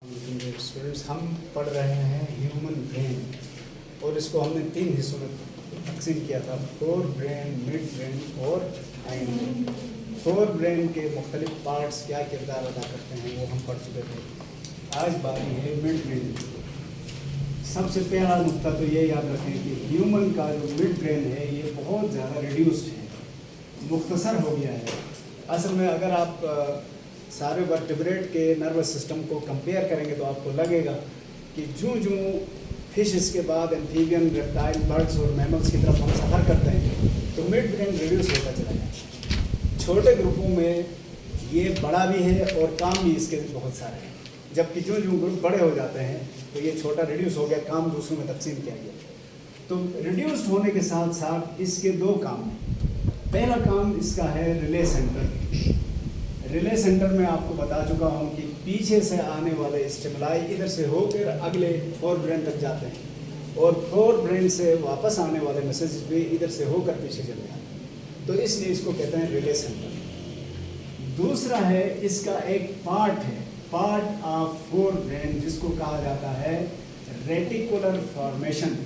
Students, हम पढ़ रहे हैं ह्यूमन ब्रेन और इसको हमने 3 हिस्सों में तकसीम किया था, फोर ब्रेन, मिड ब्रेन और हाइंड ब्रेन। फोर ब्रेन के मुख्तलिफ पार्ट्स क्या किरदार अदा करते हैं वो हम पढ़ चुके थे। आज बारी है मिड ब्रेन। सबसे पहला नुकता तो ये याद रखें कि ह्यूमन का जो मिड ब्रेन है ये बहुत ज़्यादा रिड्यूस्ड है, मुख्तसर हो गया है। असल में अगर आप सारे वर्टिब्रेट के नर्वस सिस्टम को कंपेयर करेंगे तो आपको लगेगा कि जूं फिश के बाद एम्फीबियन, रेप्टाइल, बर्ड्स और मैमल्स की तरफ हम सफ़र करते हैं तो मिड ब्रेन रिड्यूस होता चला जाए। छोटे ग्रुपों में ये बड़ा भी है और काम भी इसके बहुत सारे हैं, जबकि जो ग्रुप बड़े हो जाते हैं तो ये छोटा रिड्यूस हो गया, काम दूसरों में तकसीम किया गया। तो रिड्यूस्ड होने के साथ साथ इसके 2 काम हैं। पहला काम इसका है रिले सेंटर। रिले सेंटर में आपको बता चुका हूँ कि पीछे से आने वाले स्टिमुलाई इधर से होकर अगले फोर ब्रेन तक जाते हैं और फोर ब्रेन से वापस आने वाले मैसेज भी इधर से होकर पीछे चले जाते हैं, तो इसलिए इसको कहते हैं रिले सेंटर। दूसरा है इसका एक पार्ट है, पार्ट ऑफ फोर ब्रेन, जिसको कहा जाता है रेटिकुलर फॉर्मेशन।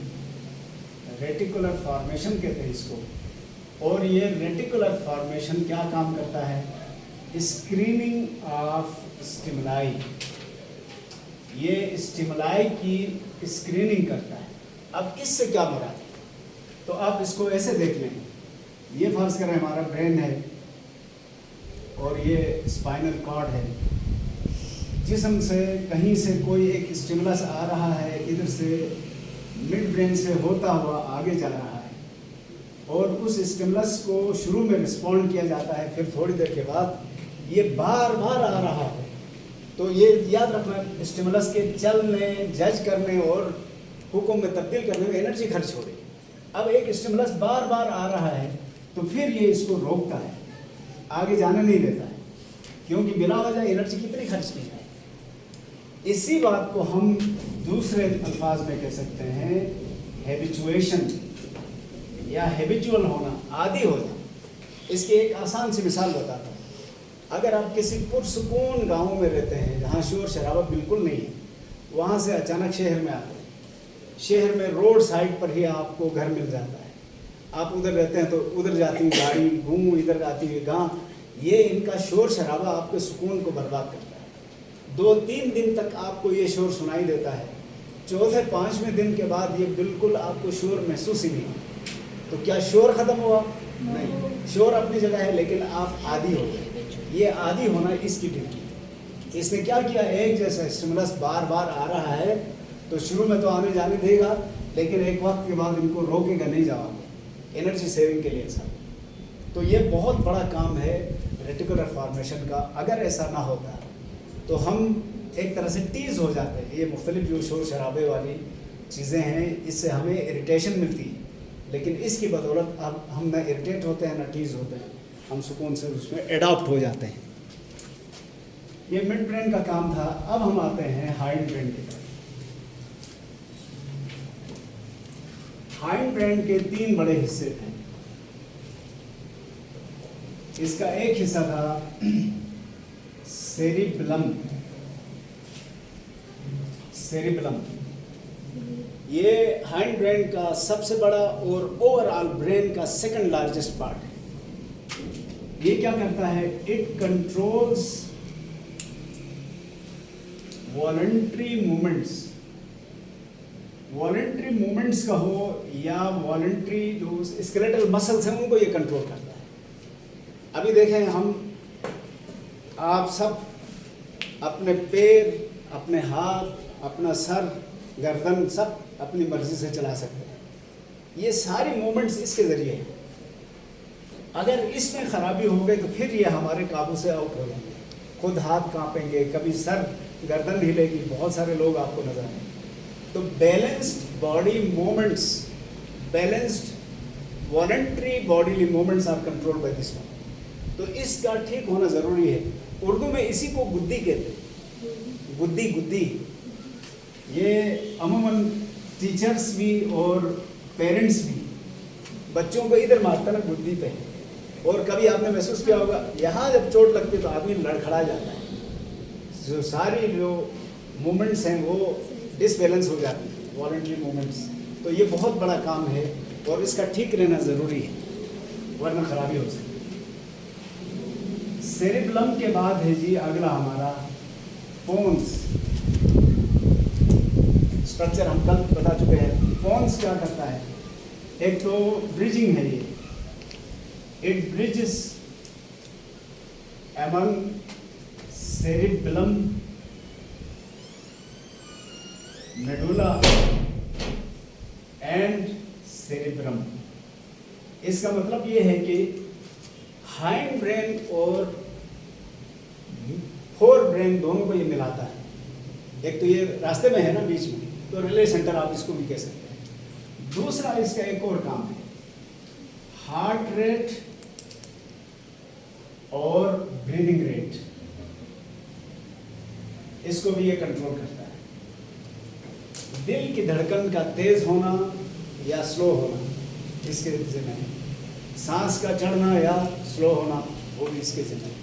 रेटिकुलर फॉर्मेशन कहते हैं इसको। और ये रेटिकुलर फॉर्मेशन क्या काम करता है? Screening of stimuli. ये स्टिमुलाई की स्क्रीनिंग करता है। अब इससे क्या मुराद है? तो आप इसको ऐसे देख लें, ये फर्ज करें हमारा ब्रेन है और ये स्पाइनल कॉर्ड है। जिस्म से कहीं से कोई एक स्टिमुलस आ रहा है, इधर से मिड ब्रेन से होता हुआ आगे जा रहा है और उस स्टिमुलस को शुरू में रिस्पॉन्ड किया जाता है, फिर थोड़ी देर के बाद ये बार बार आ रहा है। तो ये याद रखना, स्टिमुलस के चलने, जज करने और हुक्म में तब्दील करने में एनर्जी खर्च हो रही है। अब एक स्टिमुलस बार बार आ रहा है तो फिर ये इसको रोकता है, आगे जाने नहीं देता है, क्योंकि बिना वजह एनर्जी कितनी खर्च की जाए। इसी बात को हम दूसरे अल्फाज में कह सकते हैं हैबिचुएशन या हैबिचुअल होना, आदी हो जाना। इसकी एक आसान सी मिसाल बताता हूँ। अगर आप किसी पुरसुकून गांव में रहते हैं जहाँ शोर शराबा बिल्कुल नहीं है, वहाँ से अचानक शहर में आते हैं, शहर में रोड साइड पर ही आपको घर मिल जाता है, आप उधर रहते हैं तो उधर जाती है गाड़ी, घूम इधर आती है गाँव। ये इनका शोर शराबा आपके सुकून को बर्बाद करता है। 2-3 दिन तक आपको ये शोर सुनाई देता है, चौथे 5वें दिन के बाद ये बिल्कुल आपको शोर महसूस ही नहीं। तो क्या शोर ख़त्म हुआ? नहीं, शोर अपनी जगह है, लेकिन आप आदी हो गए। ये आदी होना इसकी ड्यूटी। इसने क्या किया, एक जैसा स्टिमुलस बार बार आ रहा है तो शुरू में तो आने जाने देगा, लेकिन एक वक्त के बाद इनको रोकेगा नहीं जाओगे, एनर्जी सेविंग के लिए सब। तो ये बहुत बड़ा काम है रेटिकुलर फॉर्मेशन का। अगर ऐसा ना होता तो हम एक तरह से टीज हो जाते हैं। ये मुख्तलिफ जो शोर शराबे वाली चीज़ें हैं, इससे हमें इरिटेशन मिलती है, लेकिन इसकी बदौलत अब हम ना इरिटेट होते हैं ना टीज होते हैं, हम सुकून से उसमें एडॉप्ट हो जाते हैं। ये मिड ब्रेन का काम था। अब हम आते हैं हाइंड ब्रेन की तरफ। हाइंड ब्रेन के 3 बड़े हिस्से थे। इसका एक हिस्सा था सेरिबेलम। सेरिबेलम ये हाइंड ब्रेन का सबसे बड़ा और ओवरऑल ब्रेन का सेकंड लार्जेस्ट पार्ट है। ये क्या करता है? It controls voluntary movements. Voluntary movements का हो या वॉलंटरी जो स्केलेटल मसल्स हैं उनको ये कंट्रोल करता है। अभी देखें, हम आप सब अपने पैर, अपने हाथ, अपना सर, गर्दन सब अपनी मर्जी से चला सकते हैं। ये सारी मूवमेंट्स इसके ज़रिए हैं। अगर इसमें ख़राबी हो गई तो फिर ये हमारे काबू से आउट हो जाएंगे। खुद हाथ कांपेंगे, कभी सर गर्दन हिलेगी, बहुत सारे लोग आपको नजर आएंगे। तो balanced body movements, balanced voluntary bodily movements are control by this one. तो इसका ठीक होना ज़रूरी है। उर्दू में इसी को गुद्दी कहते हैं, गुद्दी गुद्दी। ये अमूमन टीचर्स भी और पेरेंट्स भी बच्चों को इधर मारता ना गुद्दी पे, और कभी आपने महसूस किया होगा यहाँ जब चोट लगती है तो आदमी लड़खड़ा जाता है। जो सारी जो मूवमेंट्स हैं वो डिसबैलेंस हो जाती हैं, वॉलंटरी मूवमेंट्स। तो ये बहुत बड़ा काम है और इसका ठीक रहना ज़रूरी है, वरना खराबी हो सकती है। सेरिबलम के बाद है जी अगला हमारा पोन्स। स्ट्रक्चर हम कल बता चुके हैं। पोन्स क्या करता है? एक तो ब्रिजिंग है ये, it bridges among cerebellum, medulla and cerebrum. इसका मतलब ये है कि हाइंड ब्रेन और फोर ब्रेन दोनों को ये मिलाता है। एक तो ये रास्ते में है ना बीच में, तो रिले सेंटर आप इसको भी कह सकते हैं। दूसरा इसका एक और काम है, हार्ट रेट और ब्रीदिंग रेट, इसको भी ये कंट्रोल करता है। दिल की धड़कन का तेज होना या स्लो होना इसके जिम्मे है, सांस का चढ़ना या स्लो होना वो भी इसके जिम्मे है।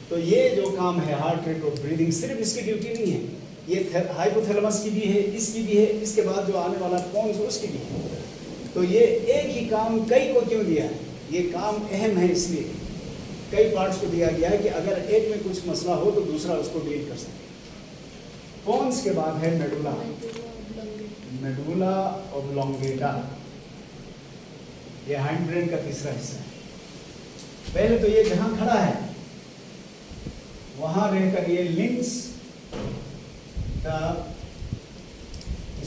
तो ये जो काम है हार्ट रेट और ब्रीदिंग, सिर्फ इसकी ड्यूटी नहीं है, ये हाइपोथैलेमस की भी है, इसकी भी है, इसके बाद जो आने वाला पोन्स उसकी भी है। तो ये एक ही काम कई को क्यों दिया है? ये काम अहम है, इसलिए कई पार्ट्स को दिया गया है कि अगर एक में कुछ मसला हो तो दूसरा उसको डील कर सके। पोन्स के बाद है मेडुला, मेडुला ऑब्लोंगेटा, ये हाइंड ब्रेन का तीसरा हिस्सा है। पहले तो ये जहां खड़ा है वहां रहकर ये links the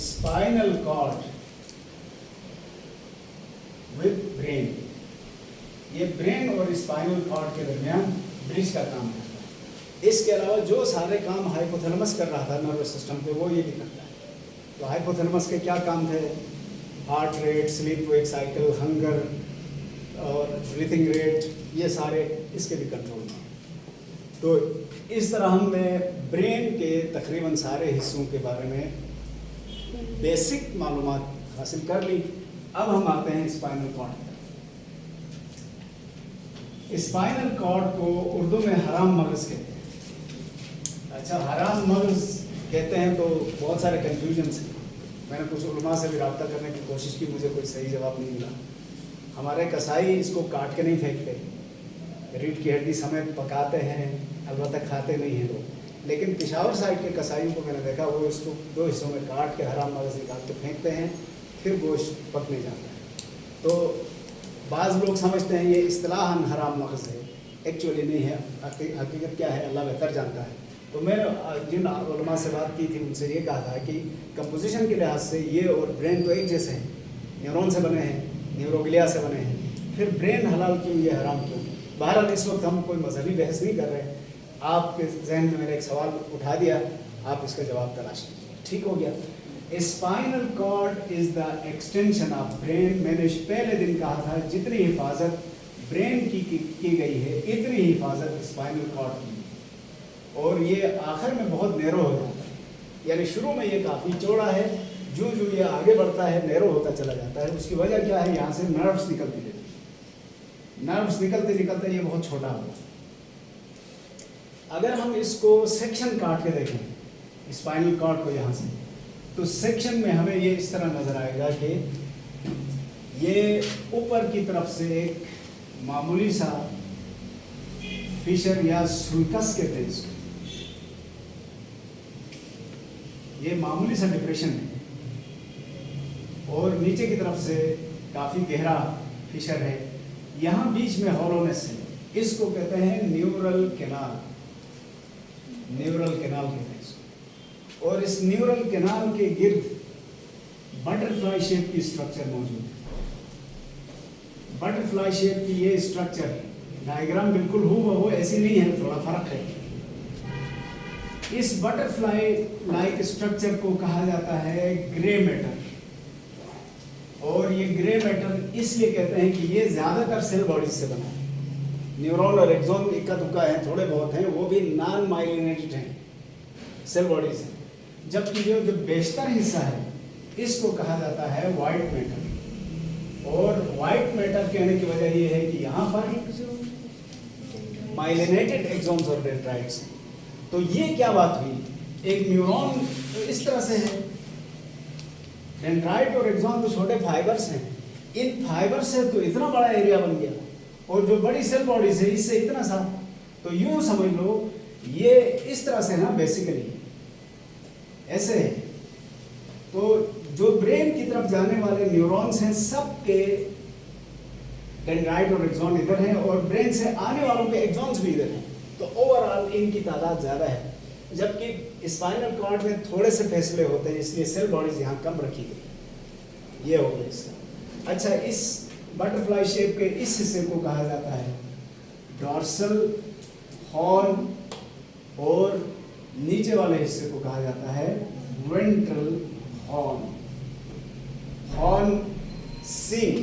spinal cord with brain, ये ब्रेन और स्पाइनल कॉर्ड के दरमियान ब्रिज का काम करता है। इसके अलावा जो सारे काम हाइपोथैलेमस कर रहा था नर्वस सिस्टम पे, वो ये भी करता है। तो हाइपोथैलेमस के क्या काम थे? Heart rate, sleep wake cycle, hunger और ब्रीथिंग रेट, ये सारे इसके भी कंट्रोल में। तो इस तरह हमने ब्रेन के तकरीबन सारे हिस्सों के बारे में बेसिक मालूमात हासिल कर ली। अब हम आते हैं स्पाइनल कॉर्ड पर। स्पाइनल कॉर्ड को उर्दू में हराम मगज़ कहते हैं। अच्छा, हराम मगज़ कहते हैं तो बहुत सारे कन्फ्यूजन हैं। मैंने कुछ उलमा से भी रब्ता करने की कोशिश की, मुझे कोई सही जवाब नहीं मिला। हमारे कसाई इसको काट के नहीं फेंकते, रीढ़ की हड्डी समेत पकाते हैं, अलबत्ता खाते नहीं हैं लोग। लेकिन पिशावर साइड के कसाईयों को मैंने देखा, वो इसको दो हिस्सों में काट के हराम मगज़ निकाल के फेंकते हैं, फिर गोश्त पकने जाता है। तो बाज़ लोग समझते हैं ये इस्तिलाहन हराम मगज़ है, एक्चुअली नहीं है। हकीकत क्या है अल्लाह बेहतर जानता है। तो मैंने जिन उलमा से बात की थी उनसे ये कहा था कि कंपोजिशन के लिहाज से ये और ब्रेन तो एक जैसे हैं, न्यूरॉन से बने हैं, न्यूरोग्लिया से बने हैं, फिर ब्रेन हलाल क्यों, ये हराम क्यों? बहरहाल इस वक्त हम कोई मजहबी बहस नहीं कर रहे हैं। आपके जहन में मैंने एक सवाल उठा दिया, आप इसका जवाब तलाश लीजिए, ठीक हो गया। Spinal cord is the extension of brain. मैंने पहले दिन कहा था जितनी हिफाजत ब्रेन की गई है, इतनी हिफाजत स्पाइनल कॉर्ड की, और ये आखिर में बहुत नैरो हो जाता है। यानी शुरू में ये काफ़ी चौड़ा है, जो जो ये आगे बढ़ता है नैरो होता चला जाता है। उसकी वजह क्या है? यहाँ से नर्व्स निकलती रहती है, नर्व्स निकलते निकलते ये बहुत छोटा हो जाता है। अगर हम इसको सेक्शन काट के देखें स्पाइनल कॉर्ड को यहाँ से, तो सेक्शन में हमें ये इस तरह नज़र आएगा कि ये ऊपर की तरफ से एक मामूली सा फिशर या सुल्कस कहते हैं इसको, ये मामूली सा डिप्रेशन है, और नीचे की तरफ से काफ़ी गहरा फिशर है। यहाँ बीच में हॉलोनेस है, इसको कहते हैं न्यूरल कैनाल, न्यूरल कैनाल कहते हैं इसको। और इस न्यूरल कैनाल के गिर्द बटरफ्लाई शेप की स्ट्रक्चर मौजूद है। बटरफ्लाई शेप की ये स्ट्रक्चर, डायग्राम बिल्कुल हूबहू ऐसी नहीं है, थोड़ा फर्क है। इस बटरफ्लाई लाइक स्ट्रक्चर को कहा जाता है ग्रे मैटर, और ये ग्रे मैटर इसलिए कहते हैं कि ये ज़्यादातर सेल बॉडीज से बना है। न्यूरॉन और एक्सोन इक्का दुक्का है, थोड़े बहुत हैं, वो भी नॉन माइलिनेटेड हैं, सेल बॉडीज हैं। जबकि जो बेशतर हिस्सा है इसको कहा जाता है वाइट मैटर। और वाइट मैटर कहने की वजह ये है कि यहाँ पर माइलिनेटेड एक्सोन्स और डेंड्राइट्स हैं। तो ये क्या बात हुई एक न्यूरॉन तो इस तरह से है, डेंड्राइट और एक्सॉन तो छोटे फाइबर्स हैं, इन फाइबर से तो इतना बड़ा एरिया बन गया, और जो बड़ी सेल बॉडीज है इससे इतना सा। तो यूं समझ लो ये इस तरह से ना, बेसिकली ऐसे है। तो जो ब्रेन की तरफ जाने वाले न्यूरॉन्स हैं सबके डेंड्राइट और एक्सॉन इधर हैं, और ब्रेन से आने वालों के एक्सॉन्स भी इधर हैं। तो ओवरऑल इनकी तादाद ज़्यादा है, जबकि स्पाइनल कॉर्ड में थोड़े से फैसले होते हैं, इसलिए सेल बॉडीज यहाँ कम रखी गई। ये हो गया इसका। अच्छा, इस बटरफ्लाई शेप के इस हिस्से को कहा जाता है डॉर्सल हॉर्न, और नीचे वाले हिस्से को कहा जाता है वेंट्रल हॉर्न, हॉर्न सिंग।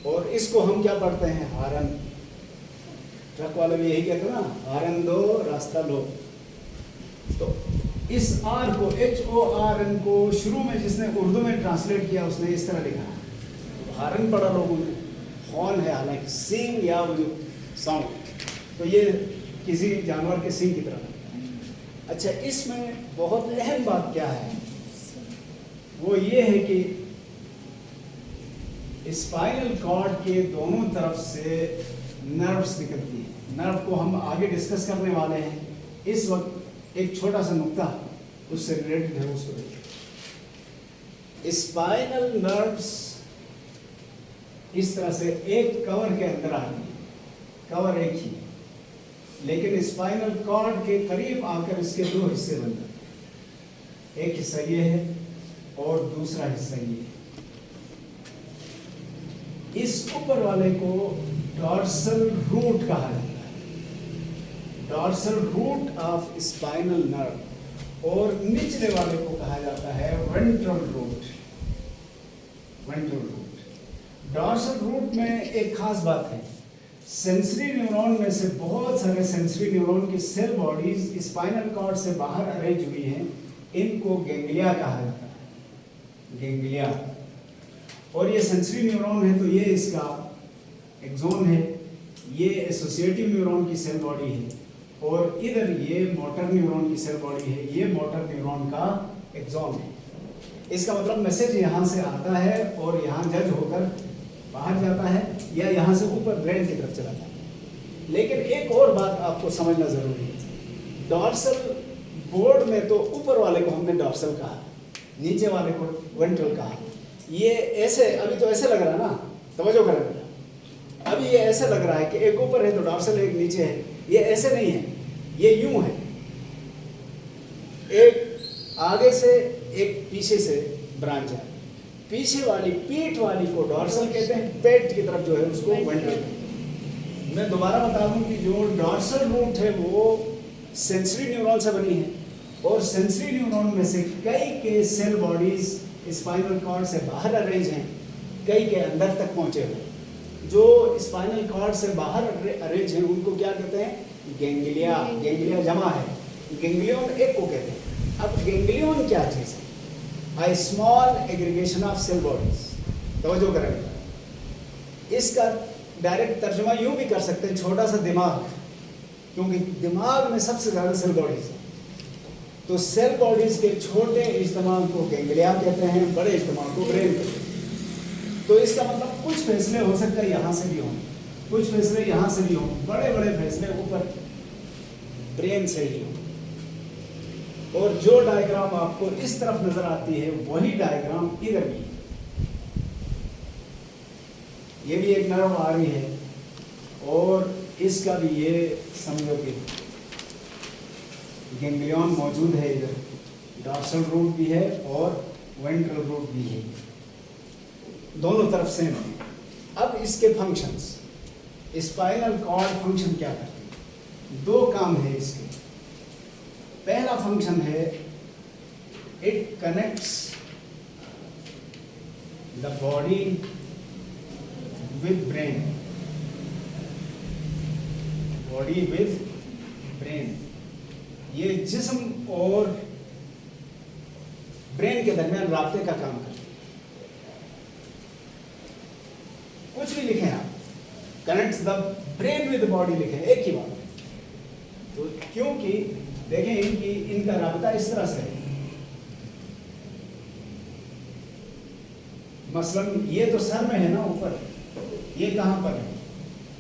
और इसको हम क्या पढ़ते हैं? हारन। ट्रक वाले भी यही कहते हैं ना, हारन दो रास्ता लो। तो इस आर को, HORN को शुरू में जिसने उर्दू में ट्रांसलेट किया उसने इस तरह लिखा है, तो हारन पढ़ा लोगों ने, हॉर्न है हालांकि, सिंग या वो साउंड, तो ये किसी जानवर के सिंग की तरह लगता है। अच्छा, इसमें बहुत अहम बात क्या है, वो ये है कि स्पाइनल कॉर्ड के दोनों तरफ से नर्व्स निकलती हैं। नर्व को हम आगे डिस्कस करने वाले हैं। इस वक्त एक छोटा सा नुक्ता उससे रिलेटेड है, उसको देखिए। स्पाइनल नर्व्स इस तरह से एक कवर के अंदर आती है, कवर एक ही, लेकिन स्पाइनल कॉर्ड के करीब आकर इसके दो हिस्से बन जाते हैं। एक हिस्सा ये है और दूसरा हिस्सा ये है। इस ऊपर वाले को डॉर्सल रूट कहा जाता है, dorsal root of spinal nerve, और निचले वाले को कहा जाता है ventral root, ventral root. Dorsal root में एक खास बात है, सेंसरी न्यूरॉन में से बहुत सारे सेंसरी न्यूरॉन की सेल बॉडीज स्पाइनल कॉर्ड से बाहर अरेंज हुई हैं, इनको गैंग्लिया कहा जाता है, गैंग्लिया। और ये सेंसरी न्यूरॉन है तो ये इसका एक्सोन है, ये एसोसिएटिव न्यूरॉन की सेल बॉडी है, और इधर ये मोटर न्यूरॉन की सेल बॉडी है, ये मोटर न्यूरॉन का एक्सोन है। इसका मतलब मैसेज यहाँ से आता है और यहाँ जज होकर बाहर जाता है, या यहाँ से ऊपर ब्रेन की तरफ चला जाता है। लेकिन एक और बात आपको समझना जरूरी है, डॉर्सल बोर्ड में तो ऊपर वाले को हमने डॉर्सल कहा, नीचे वाले को वेंट्रल कहा। ये ऐसे, अभी तो ऐसे लग रहा है ना, तवज्जो करें, अभी ये ऐसे लग रहा है कि एक ऊपर है तो डॉर्सल एक नीचे है, ये ऐसे नहीं है, ये यूं है, एक आगे से एक पीछे से ब्रांच है। पीछे वाली पीठ वाली को डॉर्सल कहते हैं, पेट की तरफ जो है उसको वेंट्रल कहते हैं। मैं दोबारा बता दूं कि जो डॉर्सल रूट है वो सेंसरी न्यूरॉन से बनी है, और सेंसरी न्यूरॉन में से कई के सेल बॉडीज स्पाइनल कॉर्ड से बाहर अरेंज हैं, कई के अंदर तक पहुंचे हुए। जो स्पाइनल कॉर्ड से बाहर अरेंज हैं उनको क्या कहते हैं? गैंग्लिया। गैंग्लिया जमा है, गैंग्लियन एक को कहते हैं। अब गैंग्लियन क्या चीज़ है? A small aggregation of cell bodies। तवज्जो करेंगे, इसका डायरेक्ट तर्जुमा यूँ भी कर सकते हैं, छोटा सा दिमाग, क्योंकि दिमाग में सबसे ज़्यादा सेल बॉडीज है। तो सेल बॉडीज के छोटे इज्तिमा को गैंग्लिया कहते हैं, बड़े इज्तिमा को ब्रेन कहते हैं। तो इसका मतलब कुछ फैसले हो सकते हैं यहाँ से भी हों, कुछ फैसले यहाँ से भी हों, बड़े बड़े फैसले ऊपर ब्रेन से ही हों। और जो डायग्राम आपको इस तरफ नजर आती है वही डायग्राम इधर भी, ये भी एक नर्व आ रही है, और इसका भी ये समझो कि गैंग्लियन मौजूद है इधर, डॉर्सल रूट भी है और वेंट्रल रूट भी है, दोनों तरफ सेम है। अब इसके फंक्शंस, स्पाइनल कॉर्ड फंक्शन क्या करते हैं? दो काम है इसके। पहला फंक्शन है, it connects the body with brain, body with brain. ये जिस्म और ब्रेन के दरमियान राब्ते का काम करता है। कुछ भी लिखें आप, connects the brain with body लिखें, एक ही बात है। तो क्योंकि देखें कि इनका राबता इस तरह से है। मसलन ये तो सर में है ना ऊपर, ये कहाँ पर है?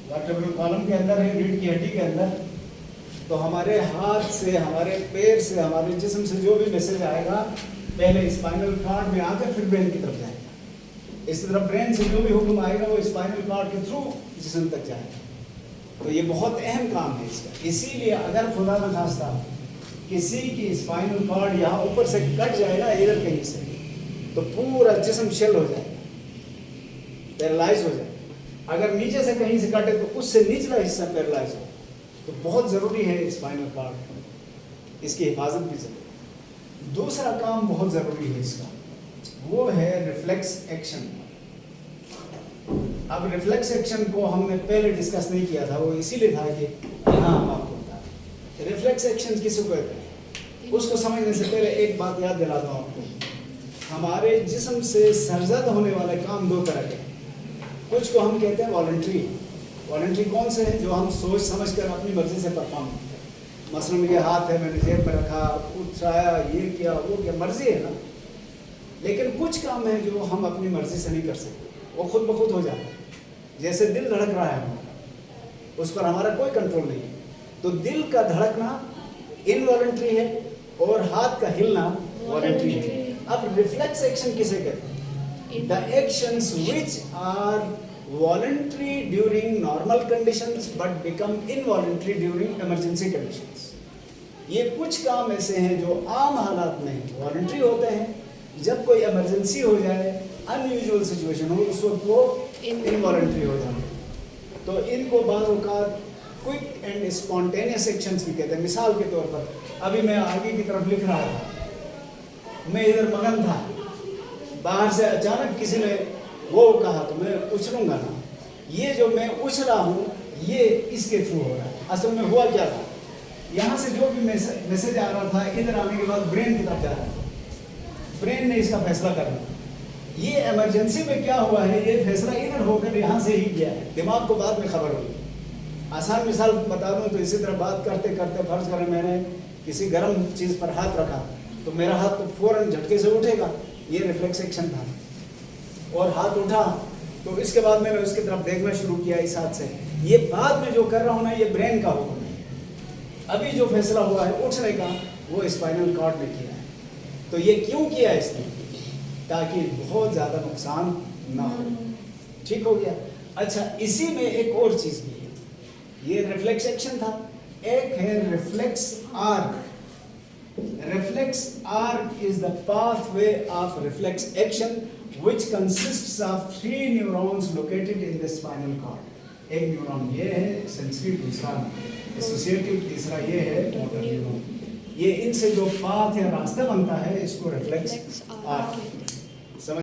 वर्टेब्रल कॉलम के अंदर है, रीढ़ की हड्डी के अंदर। तो हमारे हाथ से, हमारे पैर से, हमारे जिस्म से जो भी मैसेज आएगा पहले स्पाइनल कॉर्ड में आकर फिर ब्रेन की तरफ जाएगा। इसी तरह ब्रेन से जो भी हुक्म आएगा वो स्पाइनल कॉर्ड के थ्रू जिस्म तक जाएगा। तो ये बहुत अहम काम है इसका। इसीलिए अगर खुदा न खास्ता किसी की स्पाइनल कॉर्ड यहाँ ऊपर से कट जाएगा इधर कहीं से, तो पूरा जिस्म शेल हो जाएगा, पैरालाइज हो जाएगा। अगर नीचे से कहीं से काटे तो उससे निचला हिस्सा पैरालाइज हो। तो बहुत ज़रूरी है स्पाइनल कॉर्ड, इसकी हिफाजत भी जरूरी। दूसरा काम बहुत ज़रूरी है इसका, वो है रिफ्लेक्स एक्शन। अब रिफ्लेक्स एक्शन को हमने पहले डिस्कस नहीं किया था, वो इसीलिए था कि यहाँ हम आपको बता रहे। रिफ्लेक्स एक्शन किसको कहते हैं, उसको समझने से पहले एक बात याद दिलाता हूँ आपको। हमारे जिस्म से सरजद होने वाले काम दो तरह के, कुछ को हम कहते हैं वॉलंटरी। वॉलंटरी कौन से हैं? जो हम सोच समझ कर अपनी मर्जी से परफॉर्म करते हैं। मसलन ये हाथ है, मैंने जेब में रखा, उठाया, ये किया, वो किया, मर्जी है ना। लेकिन कुछ काम है जो हम अपनी मर्जी से नहीं कर सकते, वो खुद ब खुद हो जाता है। जैसे दिल धड़क रहा है हमारा, उस पर हमारा कोई कंट्रोल नहीं है। तो दिल का धड़कना इनवॉलंटरी है और हाथ का हिलना वॉलंटरी है। अब रिफ्लेक्स एक्शन किसे कहते हैं? The actions which are voluntary during normal conditions but become involuntary during emergency conditions. ये कुछ काम ऐसे हैं जो आम हालात में वॉलंटरी होते हैं, जब कोई इमरजेंसी हो जाए, अनयूजुअल सिचुएशन हो, उस वक्त वो इनवॉलंटरी हो जाते हैं। तो इनको बाज़ औक़ात क्विक एंड स्पॉन्टेनियस एक्शंस भी कहते हैं। मिसाल के तौर पर अभी मैं आगे की तरफ लिख रहा था, मैं इधर मगन था, बाहर से अचानक किसी ने वो कहा तो मैं उछलूंगा ना। ये जो मैं उछला हूँ ये इसके थ्रू हो रहा है। असल में हुआ क्या था, यहाँ से जो भी मैसेज आ रहा था इधर आने के बाद ब्रेन की तरफ जा रहा था, ब्रेन ने इसका फैसला करना। ये इमरजेंसी में क्या हुआ है, ये फैसला इधर होकर यहाँ से ही गया है, दिमाग को बाद में खबर हुई। आसान मिसाल बता दूँ तो इसी तरह बात करते करते फर्ज करें मैंने किसी गर्म चीज़ पर हाथ रखा तो मेरा हाथ तो फौरन झटके से उठेगा, ये रिफ्लेक्स एक्शन था। और हाथ उठा तो इसके बाद मैंने उसकी तरफ देखना शुरू किया इस हाथ से। ये बाद में जो कर रहा हूँ ना, ये ब्रेन का हुक्म है। अभी जो फैसला हुआ है उठने का, वो स्पाइनल कॉर्ड ने किया है। तो ये क्यों किया इसने? ताकि बहुत ज़्यादा नुकसान ना हो। ठीक हो गया। अच्छा, इसी में एक और चीज़ भी है। ये रिफ्लेक्स एक्शन था, एक है reflex arc. Reflex arc is the pathway of reflex action which consists of 3 neurons located in the spinal cord. एक न्यूरॉन ये है सेंसरी, दूसरा एसोसिएटिव, तीसरा ये है मोटर न्यूरॉन। ये इनसे जो पाथ या रास्ता बनता है इसको रिफ्लेक्स आर्क